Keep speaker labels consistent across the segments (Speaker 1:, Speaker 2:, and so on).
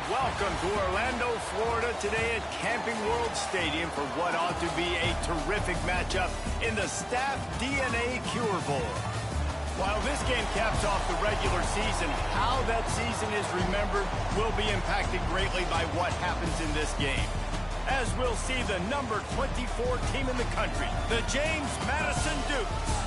Speaker 1: Welcome to Orlando, Florida today at Camping World Stadium for what ought to be a terrific matchup in the Staff DNA Cure Bowl. While this game caps off the regular season, how that season is remembered will be impacted greatly by what happens in this game. As we'll see the number 24 team in the country, the James Madison Dukes,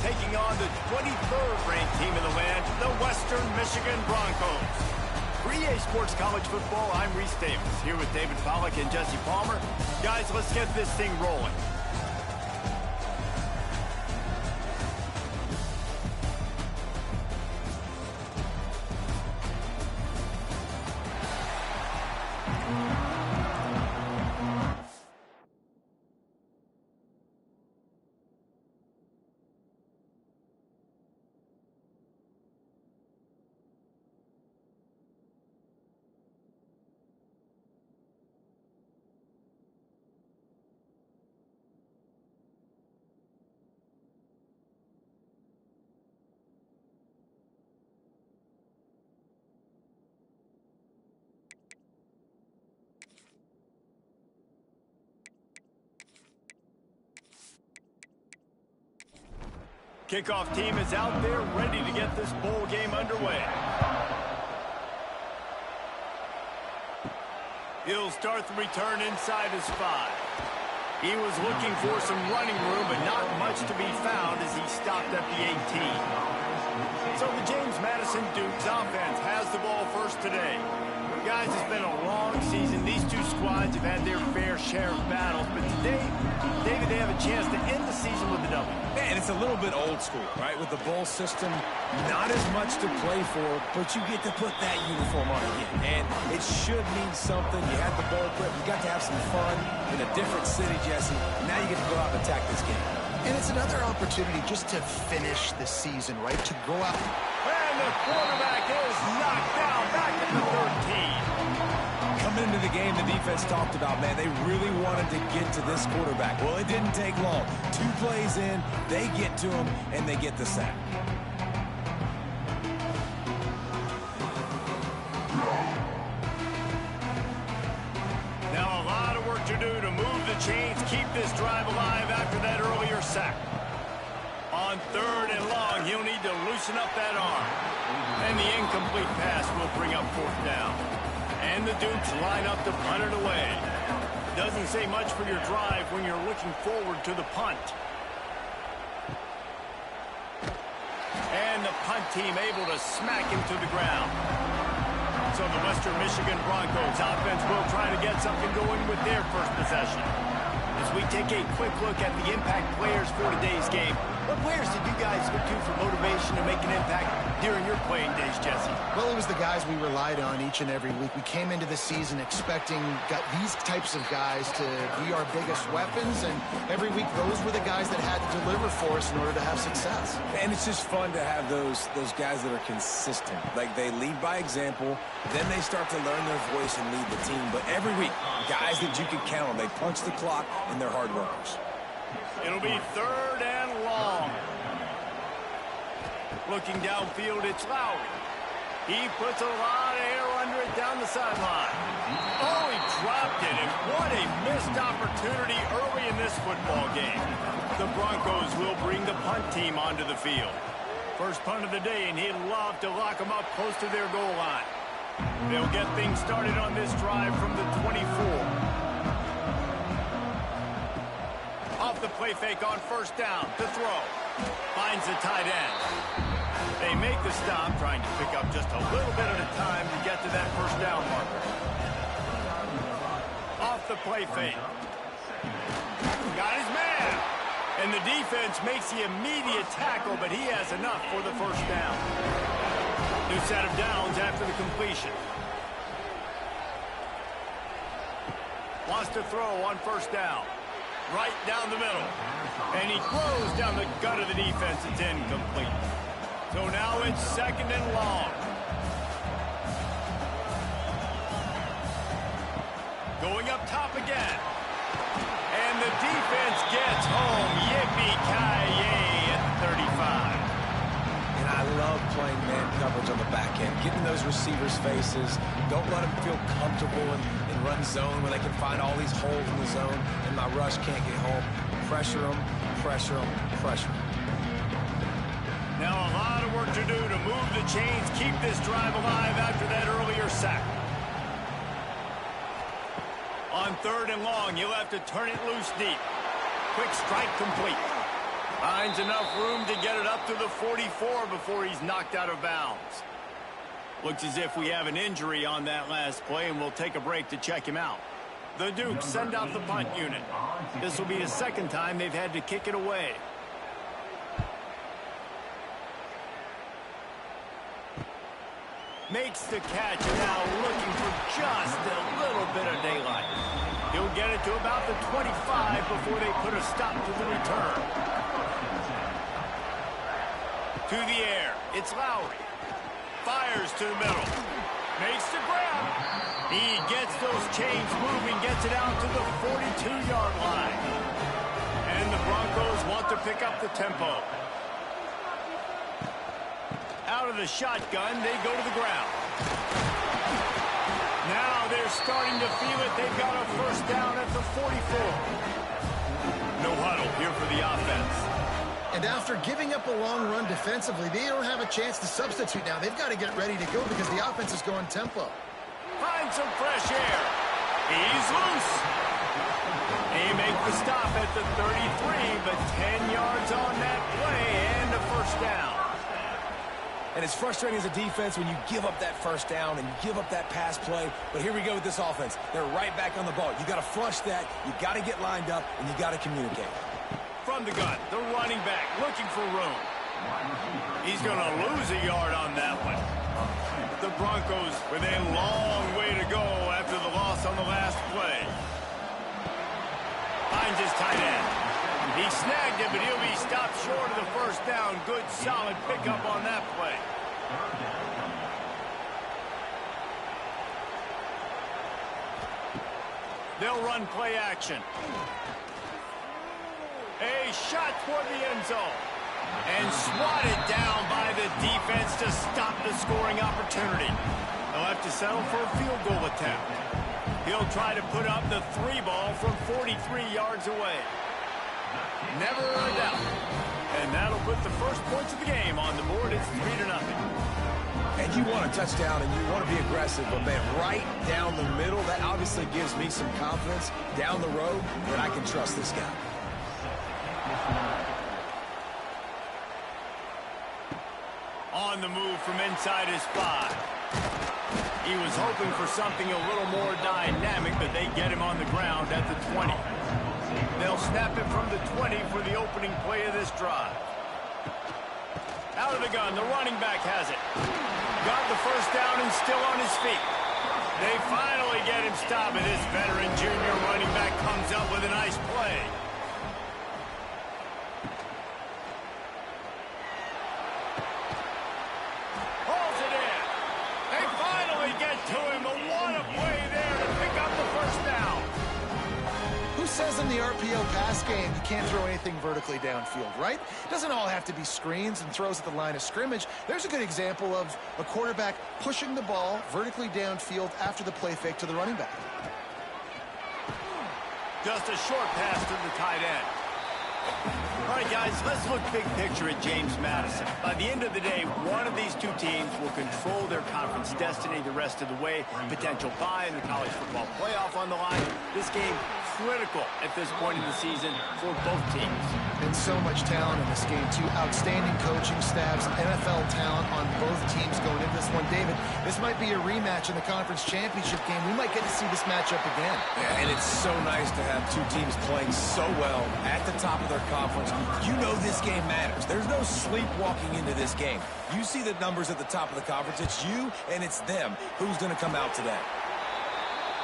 Speaker 1: taking on the 23rd ranked team in the land, the Western Michigan Broncos. For EA Sports College Football, I'm Reese Davis, here with David Pollack and Jesse Palmer. Guys, let's get this thing rolling. Kickoff team is out there ready to get this bowl game underway. He'll start the return inside his 5. He was looking for some running room, but not much to be found as he stopped at the 18. So the James Madison Dukes offense has the ball first today. Guys, it's been a long season. These two squads have had their fair share of battles, but today, David, they have a chance to end the season with a W.
Speaker 2: Man, it's a little bit old school, right? With the bowl system, not as much to play for, but you get to put that uniform on again. And it should mean something. You had the bowl prep. You got to have some fun in a different city, Jesse. Now you get to go out and attack this game.
Speaker 3: And it's another opportunity just to finish the season, right? To go out.
Speaker 1: And the quarterback is knocked down back at the 13.
Speaker 2: Coming into the game, the defense talked about, man, they really wanted to get to this quarterback. Well, it didn't take long. 2 plays in, they get to him, and they get the sack.
Speaker 1: Now a lot of work to do to move the chains, keep this drive alive after that earlier sack. On 3rd and long, he'll need to loosen up that arm. And the incomplete pass will bring up 4th down. And the Dukes line up to punt it away. Doesn't say much for your drive when you're looking forward to the punt. And the punt team able to smack him to the ground. So the Western Michigan Broncos offense will try to get something going with their first possession. As we take a quick look at the impact players for today's game, what players did you guys look to for motivation to make an impact during your playing days, Jesse?
Speaker 3: Well, it was the guys we relied on each and every week. We came into the season expecting these types of guys to be our biggest weapons, and every week those were the guys that had to deliver for us in order to have success.
Speaker 2: And it's just fun to have those guys that are consistent. Like, they lead by example, then they start to learn their voice and lead the team. But every week, guys that you can count on, they punch the clock, and they're hard workers.
Speaker 1: It'll be 3rd and long. Looking downfield, it's Lowry. He puts a lot of air under it down the sideline. Oh, he dropped it, and what a missed opportunity early in this football game. The Broncos will bring the punt team onto the field. First punt of the day, and he'd love to lock them up close to their goal line. They'll get things started on this drive from the 24. Off the play fake on 1st down to throw. Finds the tight end. They make the stop, trying to pick up just a little bit at a time to get to that 1st down marker. Off the play fake. Got his man. And the defense makes the immediate tackle, but he has enough for the 1st down. New set of downs after the completion. Wants to throw on 1st down. Right down the middle. And he throws down the gut of the defense. It's incomplete. So now it's 2nd and long. Going up top again. And the defense gets home. Yippee-ki-yay at the 35.
Speaker 2: And I love playing man coverage on the back end, getting those receivers' faces. Don't let them feel comfortable in run zone where they can find all these holes in the zone and my rush can't get home. Pressure them, pressure them, pressure them.
Speaker 1: Now a lot of work to do to move the chains, keep this drive alive after that earlier sack. On 3rd and long, you'll have to turn it loose deep. Quick strike complete. Finds enough room to get it up to the 44 before he's knocked out of bounds. Looks as if we have an injury on that last play, and we'll take a break to check him out. The Dukes send out the punt unit. This will be the second time they've had to kick it away. Makes the catch, and now looking for just a little bit of daylight. He'll get it to about the 25 before they put a stop to the return. To the air, it's Lowry. Fires to the middle. Makes the grab. He gets those chains moving, gets it out to the 42-yard line. And the Broncos want to pick up the tempo. Out of the shotgun, they go to the ground. Now they're starting to feel it. They've got a first down at the 44. No huddle here for the offense.
Speaker 3: And after giving up a long run defensively, they don't have a chance to substitute now. They've got to get ready to go because the offense is going tempo.
Speaker 1: Find some fresh air. He's loose. He makes the stop at the 33, but 10 yards on that play and a first down.
Speaker 2: And it's frustrating as a defense when you give up that first down and you give up that pass play. But here we go with this offense. They're right back on the ball. You got to flush that. You got to get lined up, and you got to communicate.
Speaker 1: From the gun, the running back looking for room. He's going to lose a yard on that one. The Broncos with a long way to go after the loss on the last play. Finds his tight end. He snagged it, but he'll be stopped short of the first down. Good, solid pickup on that play. They'll run play action. A shot toward the end zone. And swatted down by the defense to stop the scoring opportunity. They'll have to settle for a field goal attempt. He'll try to put up the 3-ball from 43 yards away. Never a doubt. And that'll put the first points of the game on the board. It's 3-0.
Speaker 2: And you want a touchdown and you want to be aggressive, but man, right down the middle, that obviously gives me some confidence down the road that I can trust this guy.
Speaker 1: On the move from inside his 5. He was hoping for something a little more dynamic, but they get him on the ground at the 20. They'll snap it from the 20 for the opening play of this drive. Out of the gun, the running back has it. Got the first down and still on his feet. They finally get him stopped, and this veteran junior running back comes up with a nice play. Pulls it in. They finally get to him, but what a play there to pick up the first down.
Speaker 3: Who says in the RPO pass game you can't throw anything vertically downfield, right? It doesn't all have to be screens and throws at the line of scrimmage. There's a good example of a quarterback pushing the ball vertically downfield after the play fake to the running back.
Speaker 1: Just a short pass to the tight end. All right, guys, let's look big picture at James Madison. By the end of the day, one of these two teams will control their conference destiny the rest of the way. Potential bye in the college football playoff on the line. This game critical at this point in the season for both teams.
Speaker 3: And so much talent in this game, too. Outstanding coaching staffs, NFL talent on both teams going into this one. David, this might be a rematch in the conference championship game. We might get to see this matchup again.
Speaker 2: Yeah, and it's so nice to have two teams playing so well at the top of their conference. You know this game matters. There's no sleepwalking into this game. You see the numbers at the top of the conference. It's you and it's them. Who's going to come out today?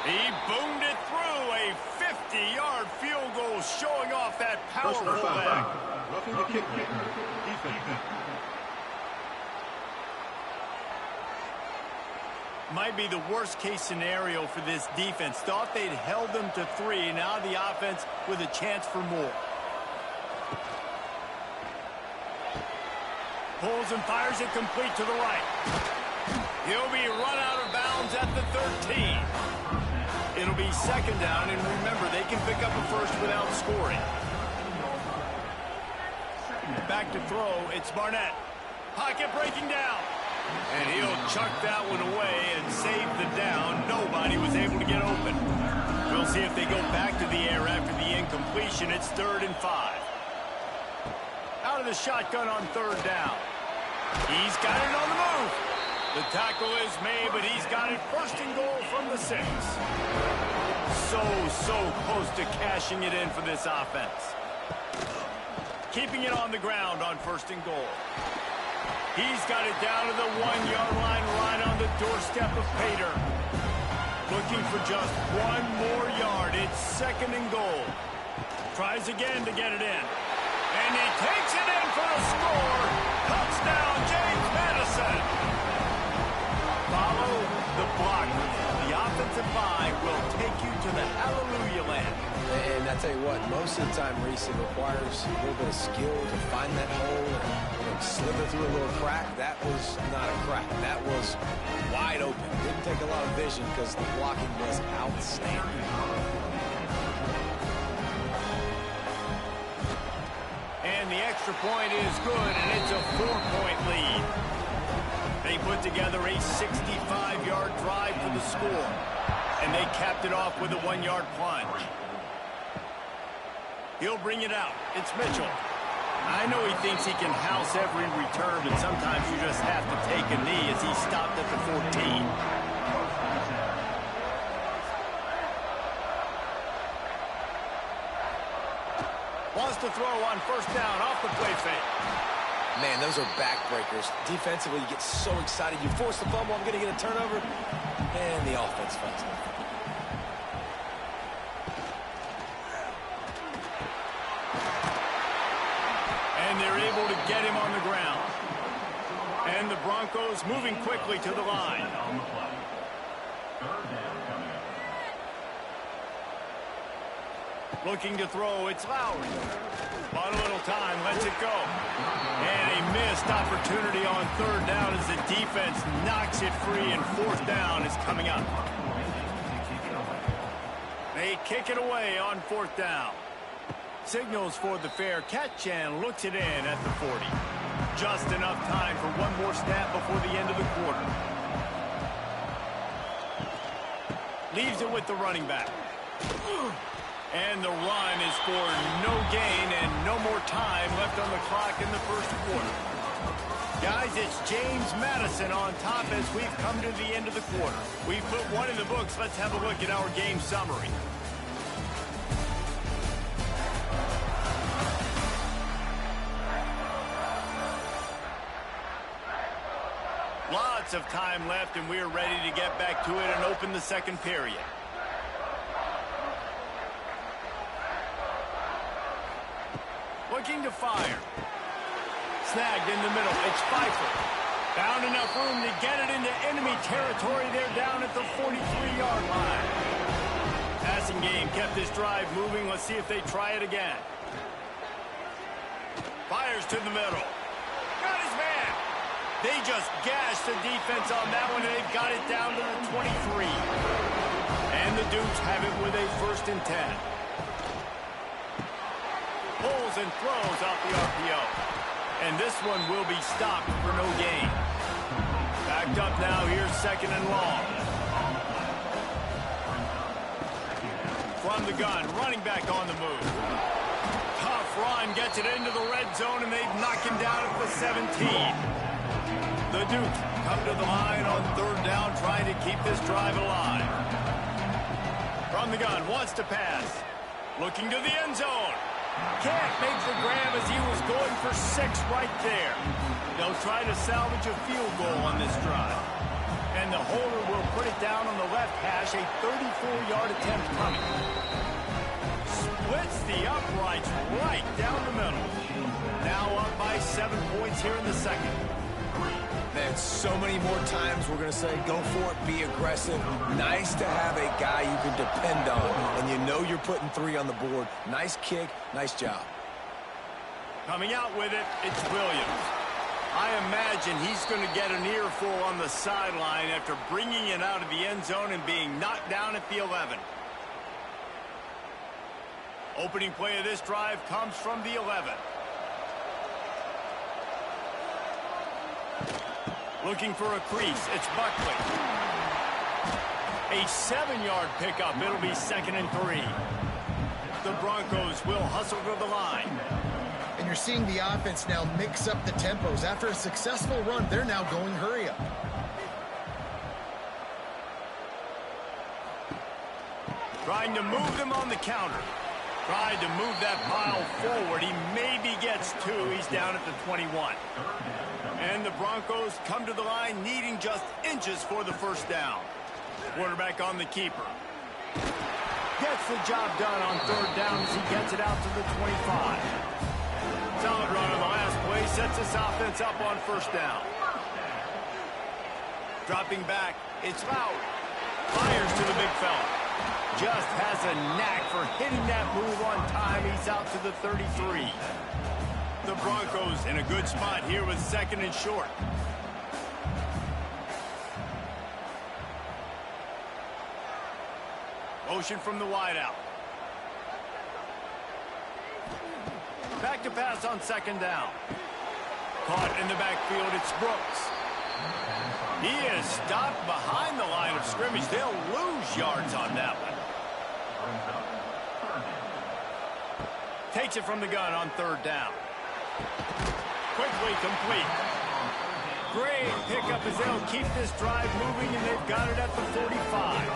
Speaker 1: He boomed it through a 50-yard field goal, showing off that powerful leg.
Speaker 4: Roughing the kick. Defense.
Speaker 1: Might be the worst-case scenario for this defense. Thought they'd held them to 3. Now the offense with a chance for more. Pulls and fires it complete to the right. He'll be run out of bounds at the 13. It'll be second down, and remember, they can pick up a first without scoring. Back to throw, it's Barnett. Pocket breaking down. And he'll chuck that one away and save the down. Nobody was able to get open. We'll see if they go back to the air after the incompletion. It's 3rd and 5. Out of the shotgun on 3rd down. He's got it on the move. The tackle is made, but he's got it 1st and goal from the 6. So close to cashing it in for this offense. Keeping it on the ground on 1st and goal. He's got it down to the 1-yard line right on the doorstep of Pater. Looking for just 1 more yard. It's 2nd and goal. Tries again to get it in. And he takes it in for the score. Touchdown, James Madison. Follow the block. The offensive line will take you to the hallelujah land.
Speaker 2: And I tell you what, most of the time, Reese, it requires a little bit of skill to find that hole and slither through a little crack. That was not a crack. That was wide open. Didn't take a lot of vision because the blocking was outstanding.
Speaker 1: And the extra point is good, and it's a 4-point lead. They put together a 65-yard drive for the score, and they capped it off with a 1-yard plunge. He'll bring it out. It's Mitchell. I know he thinks he can house every return, but sometimes you just have to take a knee as he stopped at the 14. Wants to throw on 1st down off the play fake.
Speaker 2: Man, those are backbreakers. Defensively, you get so excited. You force the fumble, I'm going to get a turnover, and the offense finds it.
Speaker 1: And they're able to get him on the ground. And the Broncos moving quickly to the line. Looking to throw, it's Lowry. On a little time, lets it go. And a missed opportunity on 3rd down as the defense knocks it free, and 4th down is coming up. They kick it away on 4th down. Signals for the fair catch and looks it in at the 40. Just enough time for one more snap before the end of the quarter. Leaves it with the running back. And the run is for no gain and no more time left on the clock in the 1st quarter. Guys, it's James Madison on top as we've come to the end of the quarter. We've put one in the books. Let's have a look at our game summary. Lots of time left, and we're ready to get back to it and open the 2nd period. Looking to fire. Snagged in the middle. It's Pfeiffer. Found enough room to get it into enemy territory. They're down at the 43-yard line. Passing game kept this drive moving. Let's see if they try it again. Fires to the middle. Got his man. They just gashed the defense on that one, and they've got it down to the 23. And the Dukes have it with a 1st and 10. Pulls and throws off the RPO. And this one will be stopped for no gain. Backed up now, here's 2nd and long. From the gun, running back on the move. Tough run, gets it into the red zone, and they've knocked him down at the 17. The Dukes come to the line on 3rd down, trying to keep this drive alive. From the gun, wants to pass. Looking to the end zone. Can't make the grab as he was going for 6 right there. They'll try to salvage a field goal on this drive. And the holder will put it down on the left hash, a 34-yard attempt coming. Splits the uprights right down the middle. Now up by 7 points here in the 2nd.
Speaker 2: Man, so many more times we're going to say, go for it, be aggressive. Nice to have a guy you can depend on, and you know you're putting 3 on the board. Nice kick, nice job.
Speaker 1: Coming out with it, it's Williams. I imagine he's going to get an earful on the sideline after bringing it out of the end zone and being knocked down at the 11. Opening play of this drive comes from the 11. Looking for a crease, it's Buckley. A 7-yard pickup, it'll be 2nd and 3. The Broncos will hustle to the line.
Speaker 3: And you're seeing the offense now mix up the tempos. After a successful run, they're now going hurry up.
Speaker 1: Trying to move them on the counter. Tried to move that pile forward. He maybe gets 2. He's down at the 21. And the Broncos come to the line needing just inches for the first down. Quarterback on the keeper. Gets the job done on 3rd down as he gets it out to the 25. Solid run on the last play. Sets this offense up on 1st down. Dropping back. It's Loud. Fires to the big fella. Just has a knack for hitting that move on time. He's out to the 33. The Broncos in a good spot here with 2nd and short. Motion from the wideout. Back to pass on 2nd down. Caught in the backfield, it's Brooks. He is stopped behind the line of scrimmage. They'll lose yards on that one. Takes it from the gun on 3rd down. Quickly complete. Great pickup as they'll keep this drive moving, and they've got it at the 45.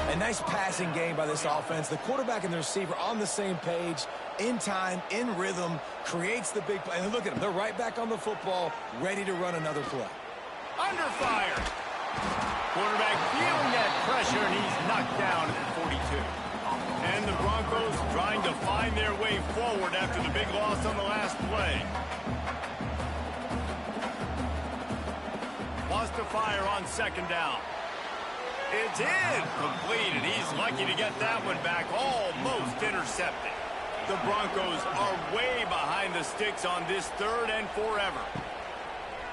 Speaker 2: A nice passing game by this offense. The quarterback and the receiver on the same page, in time, in rhythm, creates the big play. And look at them. They're right back on the football, ready to run another play.
Speaker 1: Under fire. Quarterback feeling that pressure, and he's knocked down at the 42. And the Broncos trying to find their way forward after the big loss on the last play. Wants to fire on 2nd down. It's incomplete, and he's lucky to get that one back, almost intercepted. The Broncos are way behind the sticks on this 3rd and forever.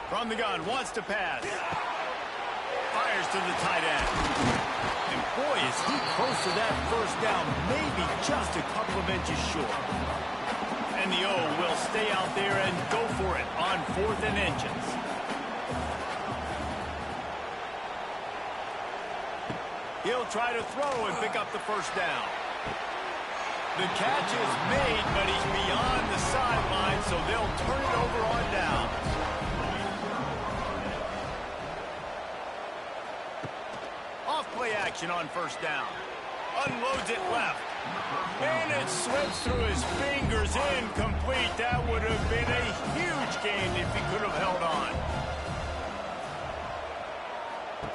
Speaker 1: From the gun, wants to pass. Fires to the tight end. And boy, is he close to that 1st down, maybe just a couple of inches short. And the O will stay out there and go for it on 4th and inches. He'll try to throw and pick up the 1st down. The catch is made, but he's beyond the sideline, so they'll turn it over on down. Off-play action on 1st down. Unloads it left. And it slips through his fingers, incomplete. That would have been a huge gain if he could have held on.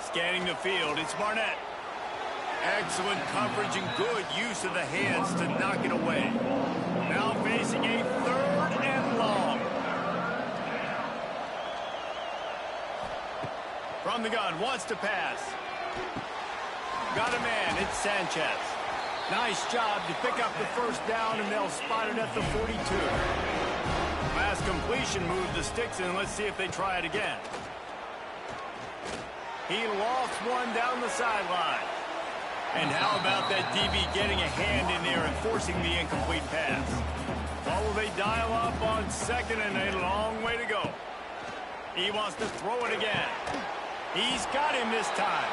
Speaker 1: Scanning the field, it's Barnett. Excellent coverage and good use of the hands to knock it away. Now facing a 3rd and long. From the gun, wants to pass. Got a man, it's Sanchez. Nice job to pick up the 1st down, and they'll spot it at the 42. Last completion moved the sticks in. Let's see if they try it again. He lost one down the sideline. And how about that DB getting a hand in there and forcing the incomplete pass? What will they dial up on 2nd and a long way to go? He wants to throw it again. He's got him this time.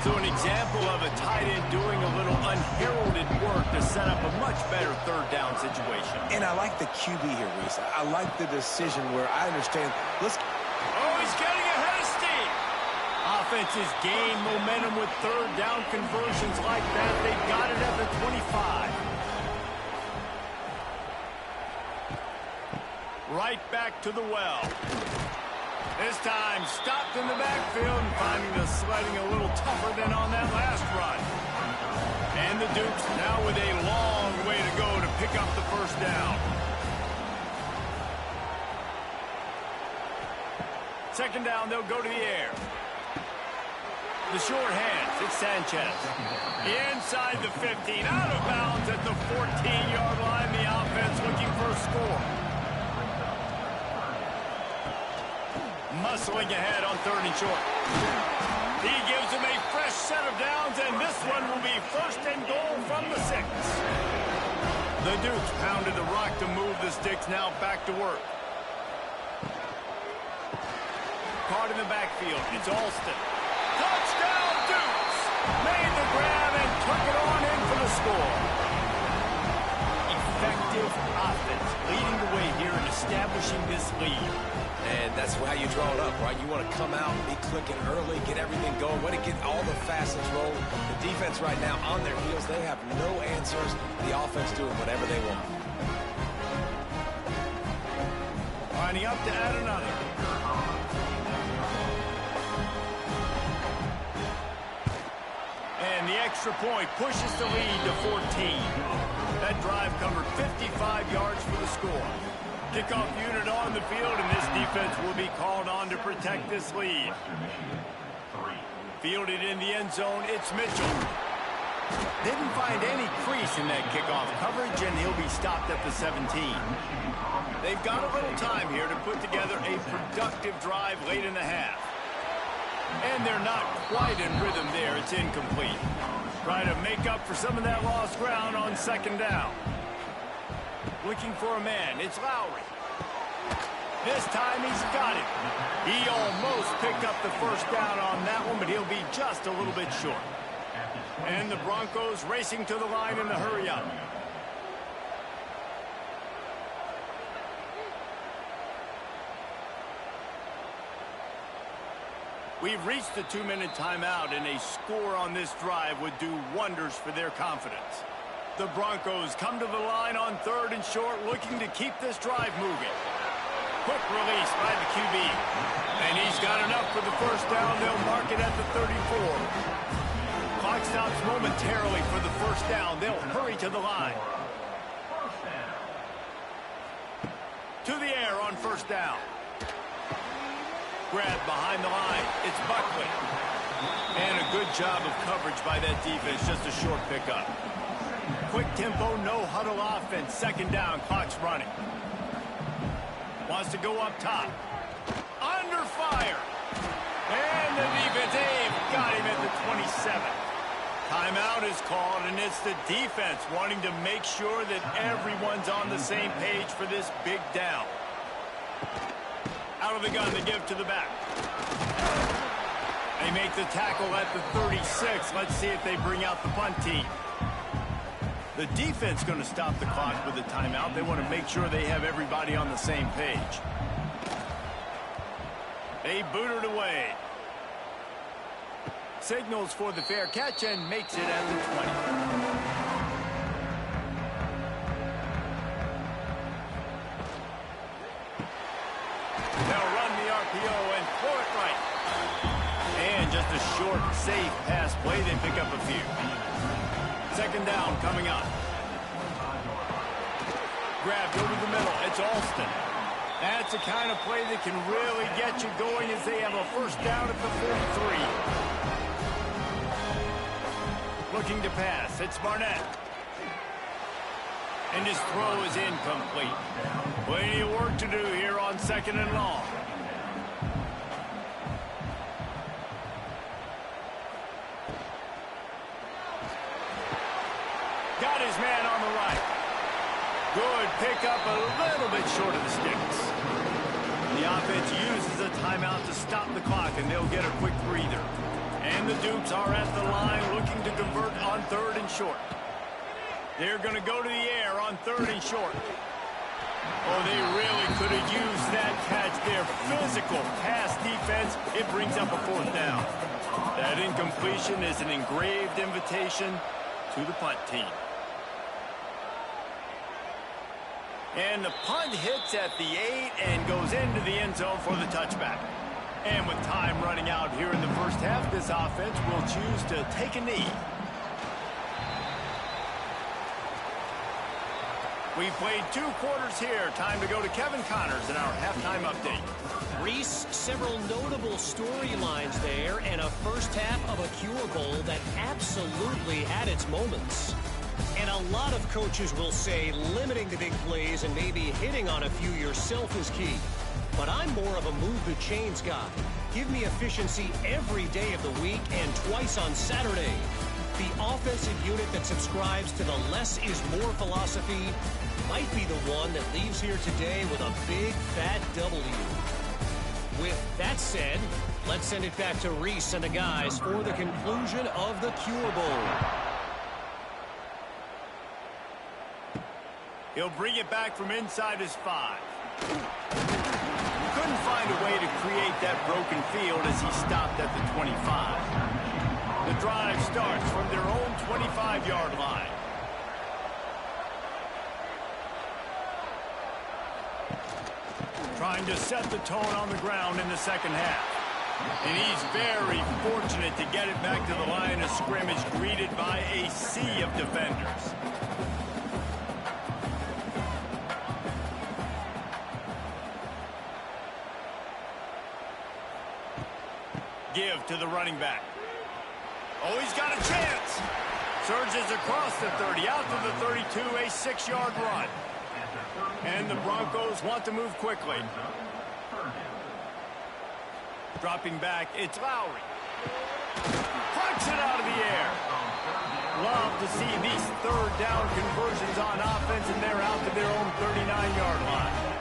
Speaker 1: So an example of a tight end doing a little unheralded work to set up a much better 3rd down situation.
Speaker 2: And I like the QB here, Reese. I like the decision where I understand.
Speaker 1: Oh, he's getting ahead of steam. Offenses gain momentum with 3rd down conversions like that. They got it at the 25. Right back to the well. This time stopped in the backfield and finding the sledding a little tougher than on that last run. And the Dukes now with a long way to go to pick up the 1st down. 2nd down, they'll go to the air. The short hands, it's Sanchez. Inside the 15, out of bounds at the 14-yard line. The offense looking for a score. muscling ahead on 3rd and short. He gives him a fresh set of downs, and this one will be 1st and goal from the 6. The Dukes pounded the rock to move the sticks, now back to work. Caught in the backfield. It's Alston. Touchdown, Dukes! Made the grab and took it on in for the score. Effective offense leading the way here in establishing this lead.
Speaker 2: And that's how you draw it up, right? You want to come out, be clicking early, get everything going, want to get all the facets rolling. The defense right now on their heels, they have no answers. The offense doing whatever they want.
Speaker 1: Lining up to add another. And the extra point pushes the lead to 14. That drive covered 55 yards for the score. Kickoff unit on the field, and this defense will be called on to protect this lead. Fielded in the end zone, it's Mitchell. Didn't find any crease in that kickoff coverage, and he'll be stopped at the 17. They've got a little time here to put together a productive drive late in the half. And they're not quite in rhythm there. It's incomplete. Try to make up for some of that lost ground on 2nd down. Looking for a man. It's Lowry. This time he's got it. He almost picked up the 1st down on that one, but he'll be just a little bit short. And the Broncos racing to the line in the hurry-up. We've reached the 2-minute timeout, and a score on this drive would do wonders for their confidence. The Broncos come to the line on 3rd and short, looking to keep this drive moving. Quick release by the QB. And he's got enough for the 1st down. They'll mark it at the 34. Clock stops momentarily for the 1st down. They'll hurry to the line. To the air on 1st down. Grab behind the line. It's Buckley. And a good job of coverage by that defense. Just a short pickup. Quick tempo, no huddle offense. 2nd down, clock's running. Wants to go up top. Under fire. And the defense, they've got him at the 27. Timeout is called, and it's the defense wanting to make sure that everyone's on the same page for this big down. Out of the gun, they give to the back. They make the tackle at the 36. Let's see if they bring out the punt team. The defense going to stop the clock with a timeout. They want to make sure they have everybody on the same page. They boot it away. Signals for the fair catch and makes it at the 20. They'll run the RPO and throw it right. And just a short, safe pass play. They pick up a few. 2nd down coming up. Grabbed over the middle. It's Alston. That's the kind of play that can really get you going as they have a 1st down at the 43. Looking to pass. It's Barnett. And his throw is incomplete. Plenty of work to do here on 2nd and long. Got his man on the right. Good pickup, a little bit short of the sticks. The offense uses a timeout to stop the clock, and they'll get a quick breather. And the Dukes are at the line looking to convert on 3rd and short. They're going to go to the air on 3rd and short. Oh, they really could have used that catch. Their physical pass defense, it brings up a 4th down. That incompletion is an engraved invitation to the punt team. And the punt hits at the 8 and goes into the end zone for the touchback. And with time running out here in the 1st half, this offense will choose to take a knee. We've played 2 quarters here. Time to go to Kevin Connors in our halftime update.
Speaker 5: Reese, several notable storylines there, and a 1st half of a Cure Bowl that absolutely had its moments. And a lot of coaches will say limiting the big plays and maybe hitting on a few yourself is key. But I'm more of a move the chains guy. Give me efficiency every day of the week and twice on Saturday. The offensive unit that subscribes to the less is more philosophy might be the one that leaves here today with a big fat W. With that said, let's send it back to Reese and the guys for the conclusion of the Cure Bowl.
Speaker 1: He'll bring it back from inside his 5. Couldn't find a way to create that broken field as he stopped at the 25. The drive starts from their own 25-yard line. Trying to set the tone on the ground in the second half. And he's very fortunate to get it back to the line of scrimmage, greeted by a sea of defenders. Give to the running back. Oh, he's got a chance. Surges across the 30, out to the 32, a 6-yard run. And the Broncos want to move quickly. Dropping back, it's Lowry. Punch it out of the air. Love to see these third down conversions on offense, and they're out to their own 39-yard line.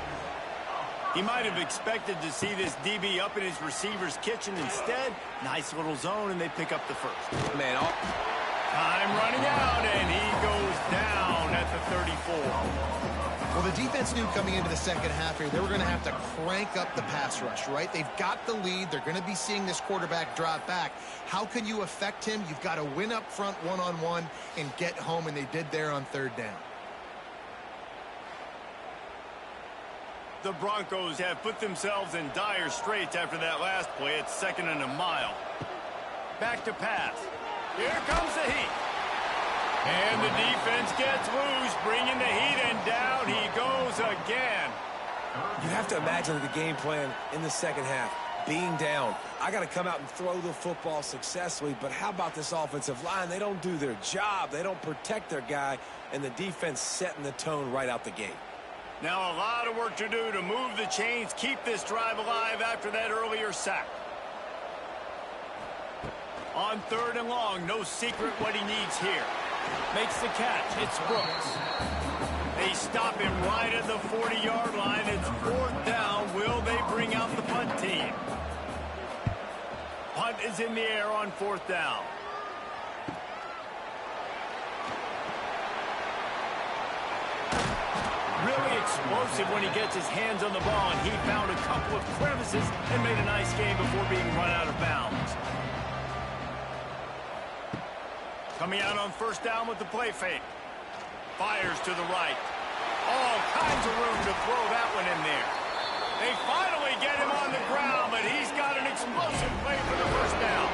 Speaker 1: He might have expected to see this DB up in his receiver's kitchen. Instead, nice little zone, and they pick up the first.
Speaker 2: Man,
Speaker 1: time running out, and he goes down at the 34.
Speaker 3: Well, the defense knew coming into the second half here, they were going to have to crank up the pass rush, right? They've got the lead. They're going to be seeing this quarterback drop back. How can you affect him? You've got to win up front one-on-one and get home, and they did there on third down.
Speaker 1: The Broncos have put themselves in dire straits after that last play. It's 2nd and a mile. Back to pass. Here comes the heat. And the defense gets loose, bringing the heat, and down he goes again.
Speaker 2: You have to imagine the game plan in the second half. Being down, I got to come out and throw the football successfully, but how about this offensive line? They don't do their job. They don't protect their guy, and the defense setting the tone right out the gate.
Speaker 1: Now a lot of work to do to move the chains, keep this drive alive after that earlier sack. On 3rd and long, no secret what he needs here. Makes the catch. It's Brooks. They stop him right at the 40-yard line. It's 4th down. Will they bring out the punt team? Punt is in the air on 4th down. Really explosive when he gets his hands on the ball, and he found a couple of crevices and made a nice game before being run out of bounds. Coming out on 1st down with the play fake. Fires to the right. All kinds of room to throw that one in there. They finally get him on the ground, but he's got an explosive play for the 1st down.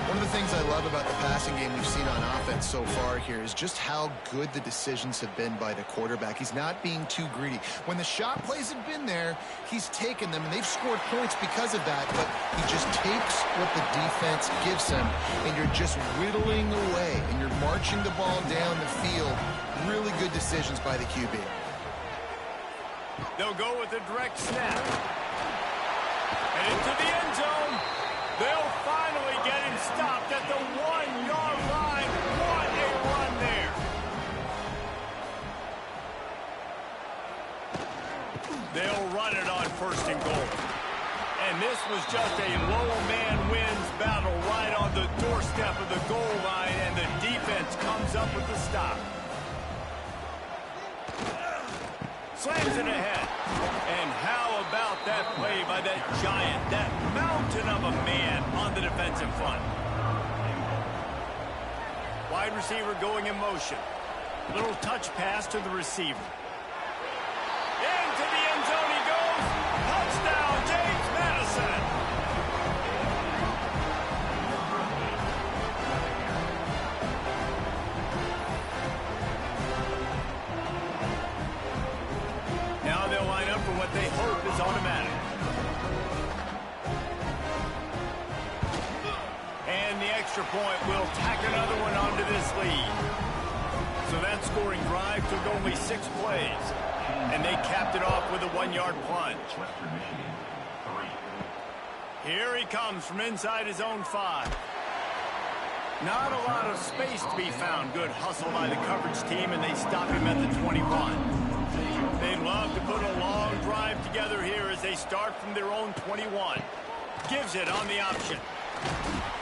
Speaker 3: One of the things I love about the passing game we've seen on offense so far here is just how good the decisions have been by the quarterback. He's not being too greedy. When the shot plays have been there, he's taken them, and they've scored points because of that, but he just takes what the defense gives him, and you're just whittling away, and you're marching the ball down the field. Really good decisions by the QB.
Speaker 1: They'll go with a direct snap. And into the end zone. They'll finally get him stopped at the 1-yard line. What a run there. They'll run it on 1st and goal. And this was just a low man wins battle right on the doorstep of the goal line, and the defense comes up with the stop. Slams it ahead. And how about that play by that giant, that mountain of a man on the defensive front? Wide receiver going in motion. Little touch pass to the receiver. Into the end zone he goes. Touchdown, James Madison. Now they'll line up for what they hope is automatic. And the extra point will tack another one onto this lead. So that scoring drive took only 6 plays. And they capped it off with a 1-yard plunge. Here he comes from inside his own 5. Not a lot of space to be found. Good hustle by the coverage team, and they stop him at the 21. They'd love to put a long drive together here as they start from their own 21. Gives it on the option.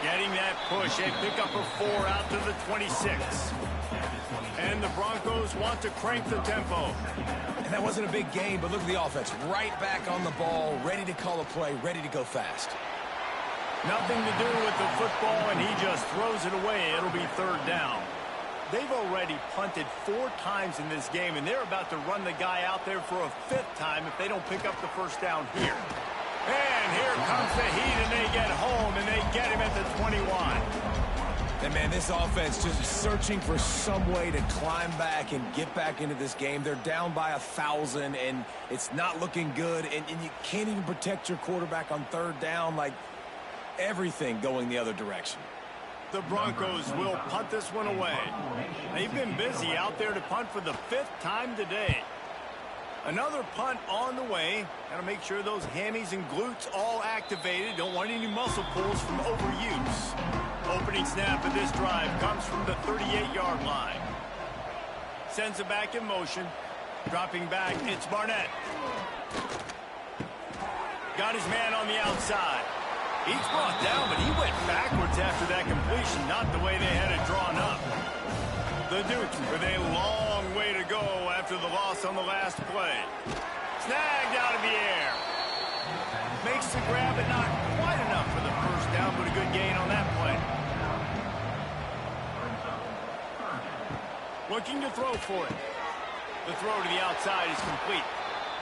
Speaker 1: Getting that push. They pick up a 4 out to the 26. And the Broncos want to crank the tempo.
Speaker 2: And that wasn't a big game, but look at the offense. Right back on the ball, ready to call a play, ready to go fast.
Speaker 1: Nothing to do with the football, and he just throws it away. It'll be 3rd down. They've already punted 4 times in this game, and they're about to run the guy out there for a 5th time if they don't pick up the 1st down here. And here comes the heat, and they get home, and they get him at the 21.
Speaker 2: And, man, this offense just searching for some way to climb back and get back into this game. They're down by 1,000, and it's not looking good, and you can't even protect your quarterback on 3rd down. Like, everything going the other direction.
Speaker 1: The Broncos will punt this one away. They've been busy out there to punt for the 5th time today. Another punt on the way. Got to make sure those hammies and glutes all activated. Don't want any muscle pulls from overuse. Opening snap of this drive comes from the 38-yard line. Sends it back in motion. Dropping back, it's Barnett. Got his man on the outside. He's brought down, but he went backwards after that completion, not the way they had it drawn up. The Dukes with a long way to go after the loss on the last play. Snagged out of the air. Makes the grab, but not quite enough for the 1st down, but a good gain on that play. Looking to throw for it. The throw to the outside is complete.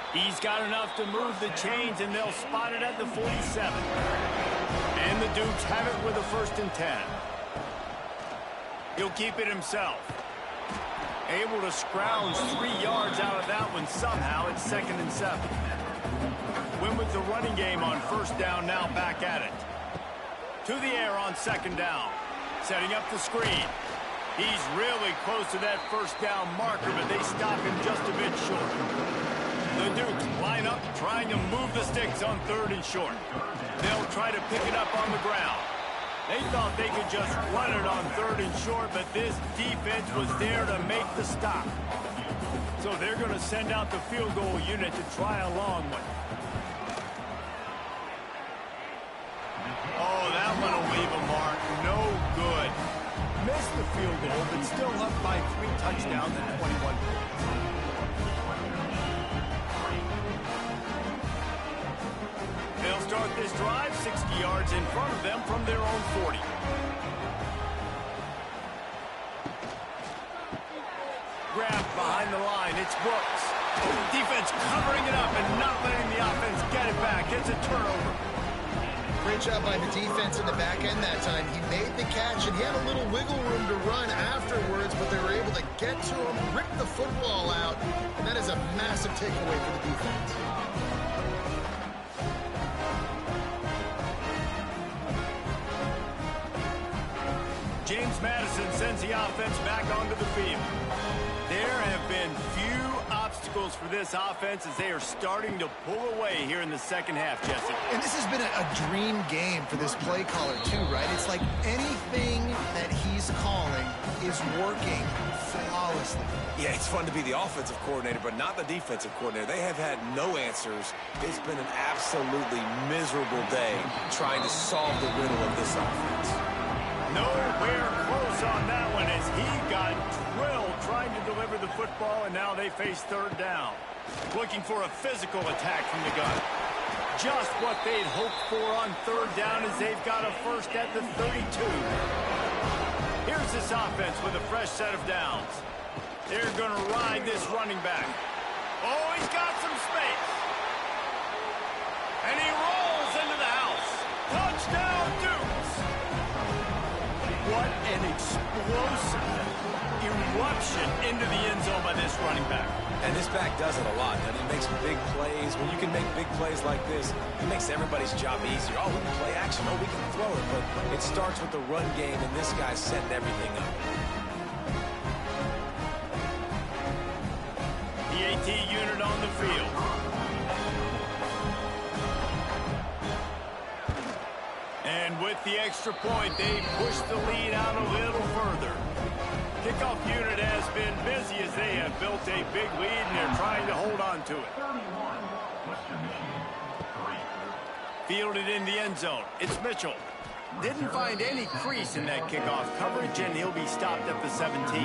Speaker 1: He's got enough to move the chains, and they'll spot it at the 47. And the Dukes have it with a 1st and 10. He'll keep it himself. Able to scrounge 3 yards out of that one somehow. It's 2nd and 7. Win with the running game on 1st down, now back at it. To the air on 2nd down. Setting up the screen. He's really close to that 1st down marker, but they stop him just a bit short. The Dukes line up, trying to move the sticks on 3rd and short. They'll try to pick it up on the ground. They thought they could just run it on 3rd and short, but this defense was there to make the stop. So they're going to send out the field goal unit to try a long one. Oh, that one will leave a mark. No good. Missed the field goal, but still up by 3 touchdowns and 21 points. They'll start this drive 60 yards in front of them from their own 40. Grabbed behind the line. It's Brooks. Defense covering it up and not letting the offense get it back. It's a turnover.
Speaker 3: Great job by the defense in the back end that time. He made the catch, and he had a little wiggle room to run afterwards, but they were able to get to him, rip the football out, and that is a massive takeaway for the defense.
Speaker 1: James Madison sends the offense back onto the field. There have been few obstacles for this offense as they are starting to pull away here in the 2nd half, Jesse.
Speaker 3: And this has been a dream game for this play caller, too, right? It's like anything that he's calling is working flawlessly.
Speaker 2: Yeah, it's fun to be the offensive coordinator, but not the defensive coordinator. They have had no answers. It's been an absolutely miserable day trying to solve the riddle of this offense.
Speaker 1: Nowhere close on that one as he got drilled trying to deliver the football, and now they face 3rd down. Looking for a physical attack from the gun. Just what they'd hoped for on 3rd down as they've got a 1st at the 32. Here's this offense with a fresh set of downs. They're going to ride this running back. Oh, he's got some space. And he rolls into the house. Touchdown, Dukes. What an explosive eruption into the end zone by this running back.
Speaker 2: And this back does it a lot. And he makes big plays. When you can make big plays like this, it makes everybody's job easier. Oh, we can play action. Oh, we can throw it. But it starts with the run game, and this guy's setting everything up.
Speaker 1: The AT unit the extra point, they push the lead out a little further. Kickoff unit has been busy as they have built a big lead, and they're trying to hold on to it. Fielded in the end zone. It's Mitchell. Didn't find any crease in that kickoff coverage, and he'll be stopped at the 17.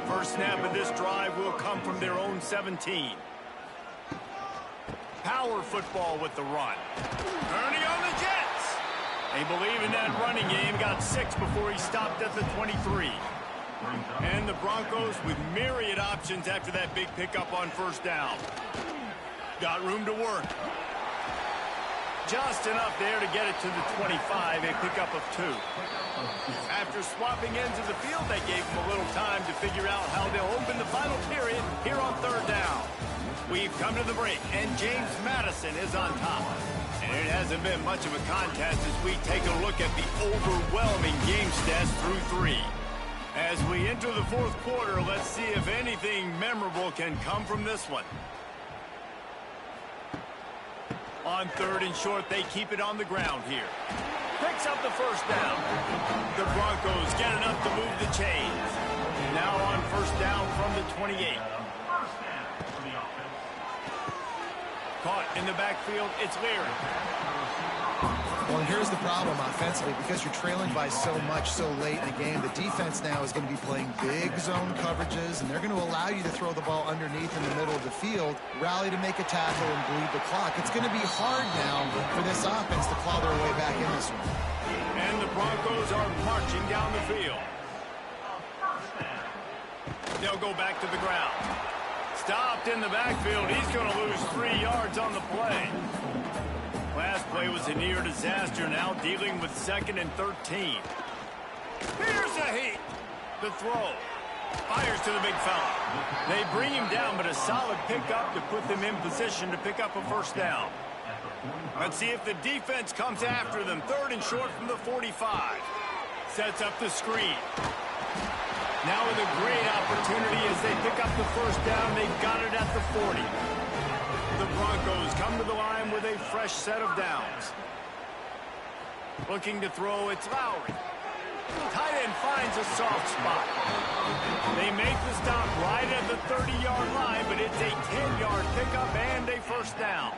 Speaker 1: First snap of this drive will come from their own 17. Power football with the run. Ernie on the Jets. They believe in that running game. Got 6 before he stopped at the 23. And the Broncos with myriad options after that big pickup on first down. Got room to work. Just enough there to get it to the 25, a pickup of 2. After swapping ends of the field, that gave them a little time to figure out how they'll open the final period here on third down. We've come to the break, and James Madison is on top. And it hasn't been much of a contest as we take a look at the overwhelming game stats through 3. As we enter the fourth quarter, let's see if anything memorable can come from this one. On third and short, they keep it on the ground here. Picks up the first down. The Broncos get enough to move the chains. Now on first down from the 28. Caught in the backfield, it's Leary.
Speaker 3: Well, and here's the problem offensively. Because you're trailing by so much so late in the game, the defense now is going to be playing big zone coverages, and they're going to allow you to throw the ball underneath in the middle of the field, rally to make a tackle, and bleed the clock. It's going to be hard now for this offense to claw their way back in this one.
Speaker 1: And the Broncos are marching down the field. They'll go back to the ground. Stopped in the backfield. He's going to lose 3 yards on the play. Last play was a near disaster, now dealing with 2nd and 13. Here's a heat. The throw. Fires to the big fella. They bring him down, but a solid pickup to put them in position to pick up a first down. Let's see if the defense comes after them. 3rd and short from the 45. Sets up the screen. Now with a great opportunity as they pick up the first down. They got it at the 40. The Broncos come to the line with a fresh set of downs. Looking to throw, it's Lowry. Tight end finds a soft spot. They make the stop right at the 30-yard line, but it's a 10-yard pickup and a first down.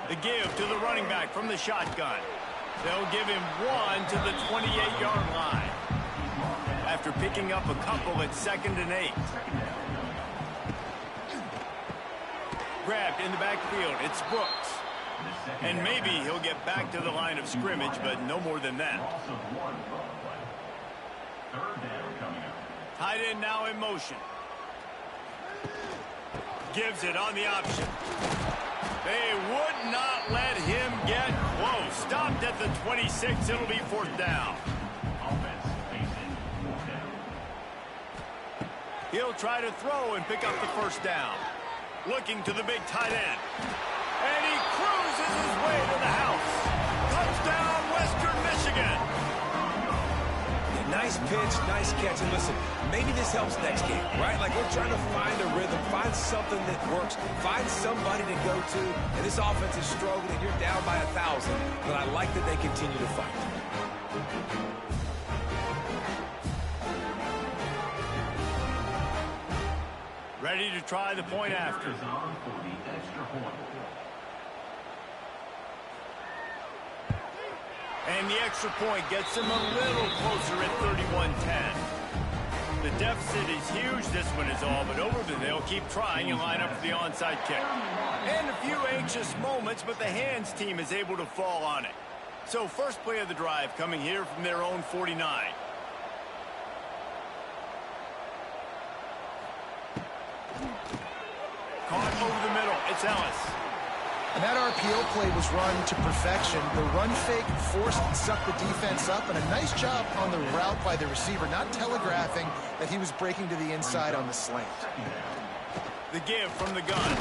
Speaker 1: The give to the running back from the shotgun. They'll give him 1 to the 28-yard line. After picking up a couple at 2nd and 8. Grabbed in the backfield. It's Brooks. And maybe he'll get back to the line of scrimmage, but no more than that. Tight end now in motion. Gives it on the option. They would not let him get close. Stopped at the 26. It'll be 4th down. He'll try to throw and pick up the first down. Looking to the big tight end. And he cruises his way to the house. Touchdown, Western Michigan.
Speaker 2: Nice pitch, nice catch. And listen, maybe this helps next game, right? Like we're trying to find a rhythm, find something that works, find somebody to go to. And this offense is struggling. You're down by 1,000, but I like that they continue to fight.
Speaker 1: Ready to try the point after. And the extra point gets them a little closer at 31-10. The deficit is huge. This one is all but over, but they'll keep trying and line up for the onside kick. And a few anxious moments, but the hands team is able to fall on it. So first play of the drive coming here from their own 49. Caught over the middle. It's Ellis.
Speaker 3: And that RPO play was run to perfection. The run fake forced and sucked the defense up, and a nice job on the route by the receiver, not telegraphing that he was breaking to the inside on the slant.
Speaker 1: The give from the gun.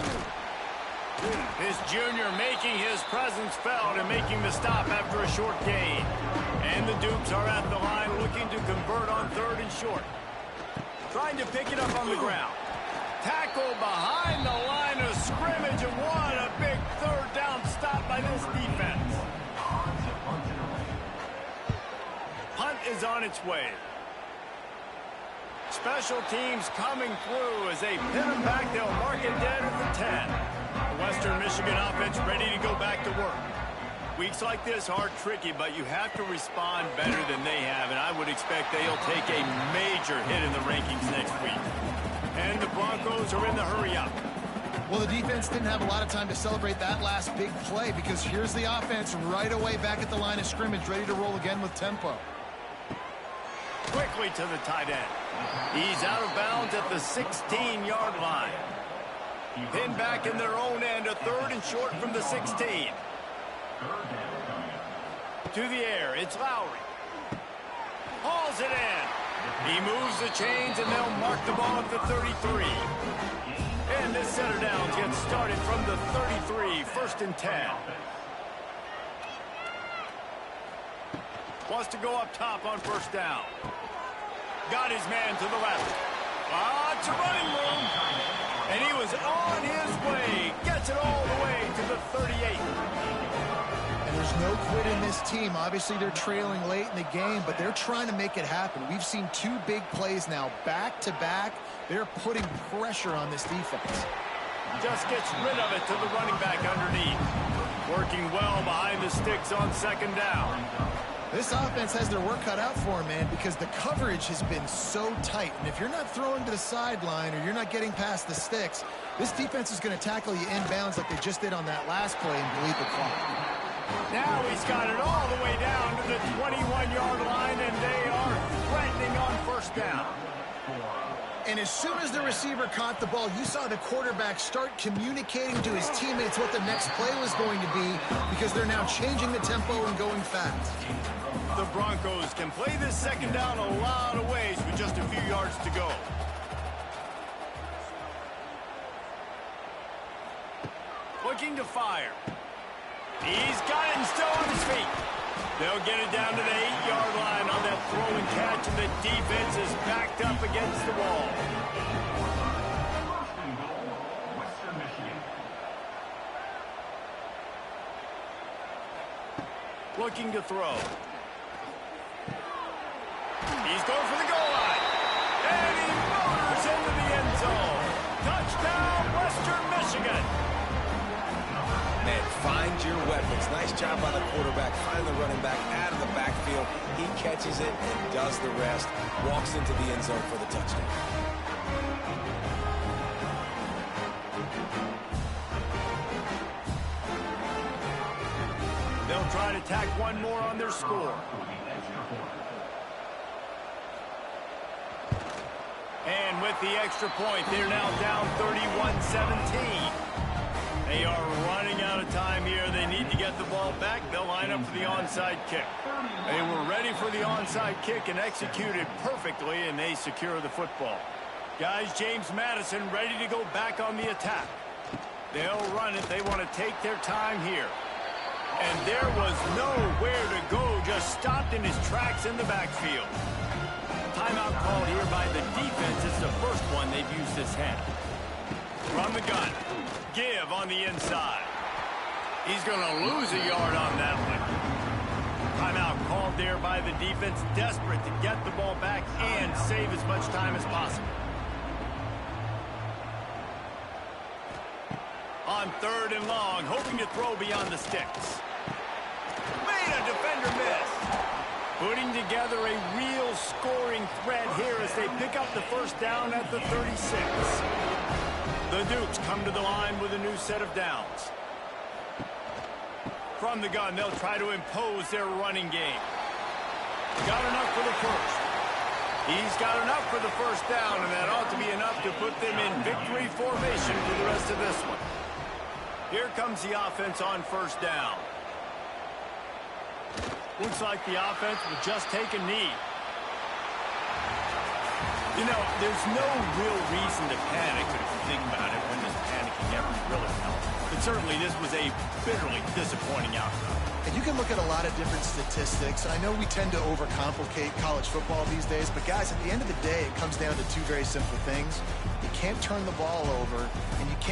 Speaker 1: This junior making his presence felt and making the stop after a short gain. And the Dukes are at the line looking to convert on 3rd and short. Trying to pick it up on the ground. Tackle behind the line of scrimmage, and what a big 3rd down stop by this defense. is on its way. Special teams coming through as they pin them back. They'll mark it dead at the 10. The Western Michigan offense ready to go back to work. Weeks like this are tricky, but you have to respond better than they have, and I would expect they'll take a major hit in the rankings next week. And the Broncos are in the hurry-up.
Speaker 3: Well, the defense didn't have a lot of time to celebrate that last big play because here's the offense right away back at the line of scrimmage, ready to roll again with tempo.
Speaker 1: Quickly to the tight end. He's out of bounds at the 16-yard line. Pinned back in their own end, a third and short from the 16. To the air, it's Lowry. Hauls it in. He moves the chains, and they'll mark the ball at the 33. And this set of downs gets started from the 33, 1st and 10. Wants to go up top on 1st down. Got his man to the left. It's a running room. And he was on his way. Gets it all the way to the 38.
Speaker 3: And there's no quit in this team. Obviously, they're trailing late in the game, but they're trying to make it happen. We've seen 2 big plays now, back-to-back. They're putting pressure on this defense.
Speaker 1: Just gets rid of it to the running back underneath. Working well behind the sticks on 2nd down.
Speaker 3: This offense has their work cut out for them, man, because the coverage has been so tight. And if you're not throwing to the sideline or you're not getting past the sticks, this defense is going to tackle you inbounds like they just did on that last play and bleed the clock.
Speaker 1: Now he's got it all the way down to the 21-yard line, and they are threatening on 1st down.
Speaker 3: And as soon as the receiver caught the ball, you saw the quarterback start communicating to his teammates what the next play was going to be because they're now changing the tempo and going fast.
Speaker 1: The Broncos can play this 2nd down a lot of ways with just a few yards to go. Looking to fire. He's got it and still on his feet. They'll get it down to the 8-yard line on that throw and catch, and the defense is backed up against the wall. Looking to throw. He's going for the goal line. And he motors into the end zone. Touchdown, Western Michigan.
Speaker 2: Man, find your weapons. Nice job by the quarterback. Find the running back out of the backfield. He catches it and does the rest. Walks into the end zone for the touchdown.
Speaker 1: They'll try to tack one more on their score. And with the extra point, they're now down 31-17. They are running out of time here. They need to get the ball back. They'll line up for the onside kick. They were ready for the onside kick and executed perfectly, and they secure the football. Guys, James Madison ready to go back on the attack. They'll run it. They want to take their time here. And there was nowhere to go. Just stopped in his tracks in the backfield. Timeout called here by the defense. It's the first one they've used this half. From the gun. Give on the inside. He's going to lose a yard on that one. Timeout called there by the defense, desperate to get the ball back and save as much time as possible. On 3rd and long, hoping to throw beyond the sticks. Made a defender miss. Putting together a real scoring threat here as they pick up the 1st down at the 36. The Dukes come to the line with a new set of downs. From the gun, they'll try to impose their running game. Got enough for the first. He's got enough for the 1st down, and that ought to be enough to put them in victory formation for the rest of this one. Here comes the offense on 1st down. Looks like the offense will just take a knee. You know, there's no real reason to panic, but if you think about it, when does panicking ever really help? But certainly this was a bitterly disappointing outcome.
Speaker 3: And you can look at a lot of different statistics. I know we tend to overcomplicate college football these days, but guys, at the end of the day, it comes down to 2 very simple things. You can't turn the ball over, and you can't